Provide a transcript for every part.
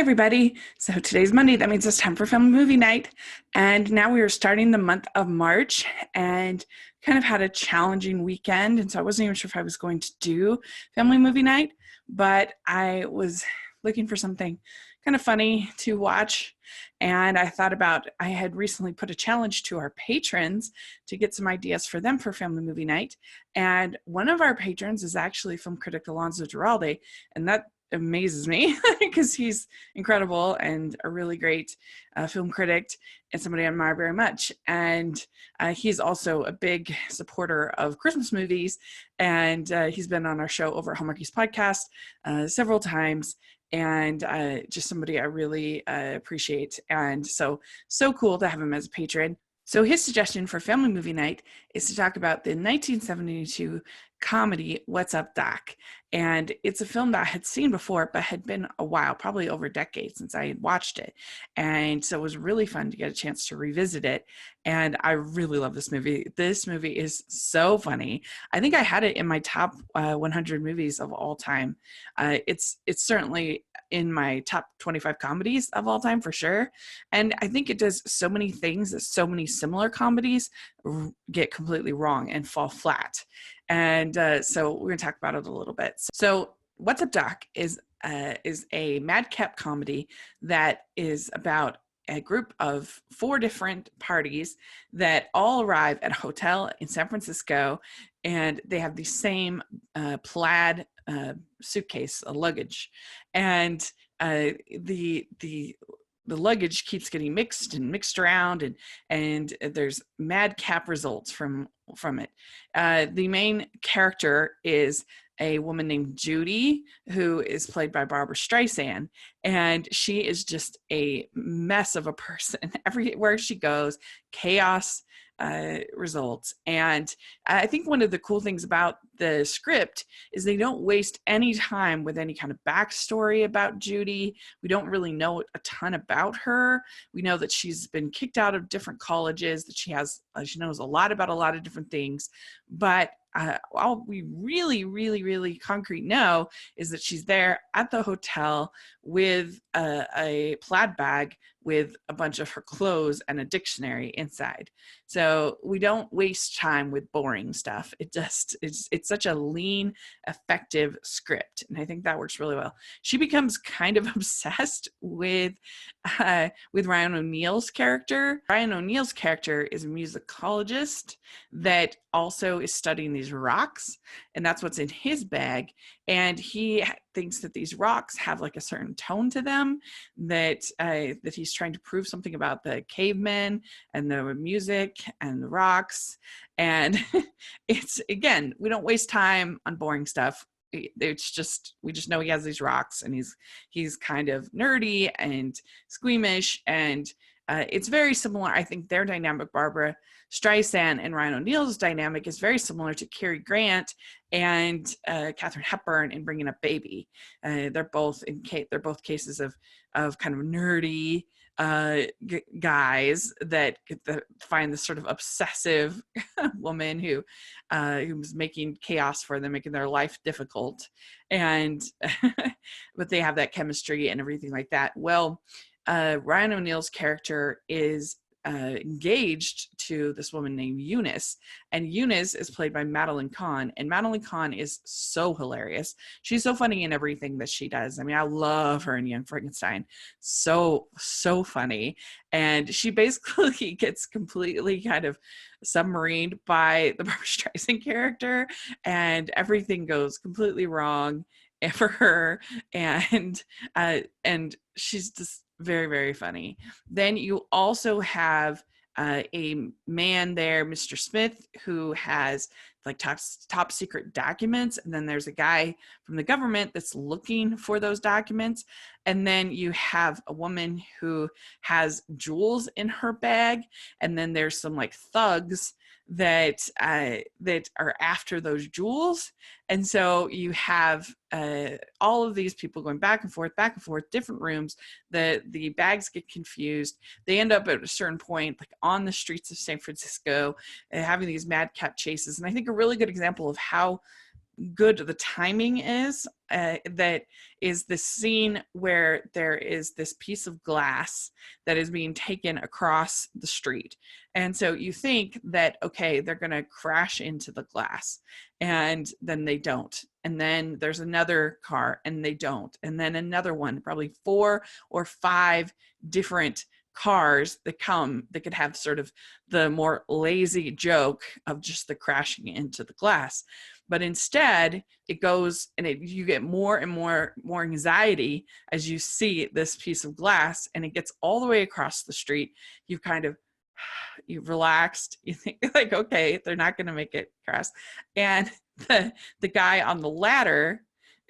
everybody. So today's Monday. That means it's time for family movie night. And now we are starting the month of March and kind of had a challenging weekend. And so I wasn't even sure if I was going to do family movie night, but I was looking for something kind of funny to watch. And I thought about, I had recently put a challenge to our patrons to get some ideas for them for family movie night. And one of our patrons is actually film critic Alonso Giraldi. And that amazes me because he's incredible and a really great film critic and somebody I admire very much. And he's also a big supporter of Christmas movies. And he's been on our show over at Hallmarkies podcast several times. And just somebody I really appreciate. And so cool to have him as a patron. So his suggestion for family movie night is to talk about the 1972 comedy What's Up, Doc? And it's a film that I had seen before, but had been a while, probably over a decade since I had watched it. And so it was really fun to get a chance to revisit it. And I really love this movie. This movie is so funny. I think I had it in my top 100 movies of all time. It's certainly in my top 25 comedies of all time for sure. And I think it does so many things that so many similar comedies get completely wrong and fall flat. And so we're going to talk about it a little bit. So What's Up, Doc? Is a madcap comedy that is about a group of 4 different parties that all arrive at a hotel in San Francisco, and they have the same plaid suitcase, luggage, and the luggage keeps getting mixed around, and there's madcap results from it. The main character is a woman named Judy, who is played by Barbara Streisand, and she is just a mess of a person. Everywhere she goes, chaos results. And I think one of the cool things about the script is they don't waste any time with any kind of backstory about Judy. We don't really know a ton about her. We know that she's been kicked out of different colleges, that she knows a lot about a lot of different things, but all we really concrete know is that she's there at the hotel with a plaid bag with a bunch of her clothes and a dictionary inside. So we don't waste time with boring stuff. It's such a lean, effective script. And I think that works really well. She becomes kind of obsessed with Ryan O'Neal's character. Ryan O'Neal's character is a musicologist that also is studying these rocks, and that's what's in his bag. And he thinks that these rocks have like a certain tone to them, that he's trying to prove something about the cavemen and the music and the rocks. And it's, again, we don't waste time on boring stuff. It's just, we just know he has these rocks, and he's kind of nerdy and squeamish, and it's very similar. I think their dynamic, Barbara Streisand and Ryan O'Neal's dynamic, is very similar to Cary Grant and Katharine Hepburn in Bringing Up Baby. They're both cases of kind of nerdy guys that find this sort of obsessive woman who's making chaos for them, making their life difficult, and but they have that chemistry and everything like that. Well, Ryan O'Neal's character is engaged to this woman named Eunice, and Eunice is played by Madeline Kahn, and Madeline Kahn is so hilarious. She's so funny in everything that she does. I mean, I love her in Young Frankenstein. So funny. And she basically gets completely kind of submarined by the Barbara Streisand character, and everything goes completely wrong for her, and she's just very funny. Then you also have a man there, Mr. Smith, who has like top secret documents, and then there's a guy from the government that's looking for those documents, and then you have a woman who has jewels in her bag, and then there's some like thugs that are after those jewels. And so you have all of these people going back and forth, different rooms. The bags get confused. They end up at a certain point, like on the streets of San Francisco, having these madcap chases. And I think a really good example of how good the timing is. That is the scene where there is this piece of glass that is being taken across the street. And so you think that, okay, they're going to crash into the glass, and then they don't. And then there's another car and they don't. And then another one, probably 4 or 5 different cars that come that could have sort of the more lazy joke of just the crashing into the glass. But instead it goes and you get more and more anxiety as you see this piece of glass, and it gets all the way across the street. You've relaxed, you think like, okay, they're not going to make it crash. And the guy on the ladder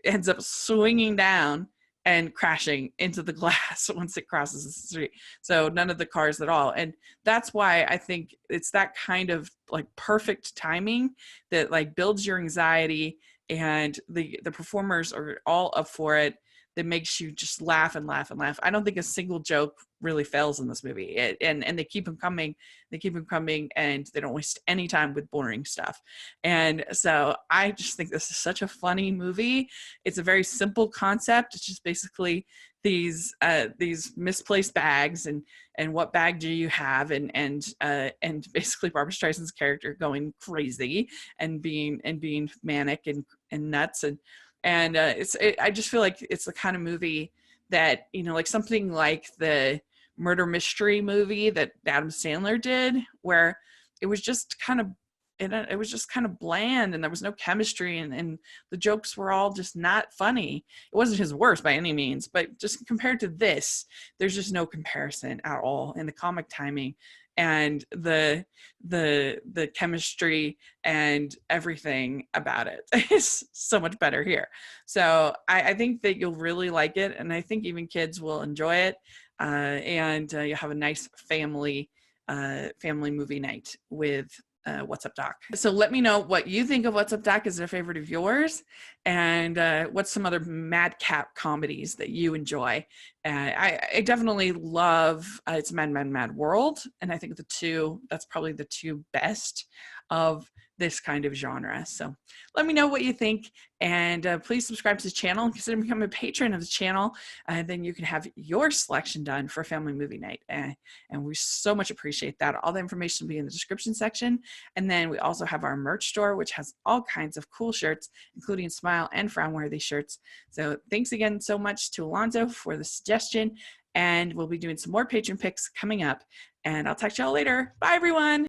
ends up swinging down and crashing into the glass once it crosses the street. So none of the cars at all. And that's why I think it's that kind of like perfect timing that like builds your anxiety, and the performers are all up for it. That makes you just laugh and laugh and laugh. I don't think a single joke really fails in this movie. And they keep them coming. They keep them coming, and they don't waste any time with boring stuff. And so I just think this is such a funny movie. It's a very simple concept. It's just basically these misplaced bags, and what bag do you have, and basically Barbara Streisand's character going crazy and being manic and nuts. And I just feel like it's the kind of movie that, like something like the murder mystery movie that Adam Sandler did, where it was just kind of bland, and there was no chemistry, and the jokes were all just not funny. It wasn't his worst by any means, but just compared to this, there's just no comparison at all in the comic timing and the chemistry and everything about it is so much better here. So I think that you'll really like it, and I think even kids will enjoy it, and you'll have a nice family movie night with What's Up Doc. So let me know what you think of What's Up Doc. Is it a favorite of yours? And what's some other madcap comedies that you enjoy? I definitely love It's Mad, Mad, Mad World. And I think that's probably the 2 best of this kind of genre. So let me know what you think, and please subscribe to the channel and consider becoming a patron of the channel. Then you can have your selection done for family movie night, and we so much appreciate that. All the information will be in the description section, and then we also have our merch store, which has all kinds of cool shirts, including smile and frown worthy shirts. So thanks again so much to Alonzo for the suggestion, and we'll be doing some more patron picks coming up, and I'll talk to y'all later. Bye everyone.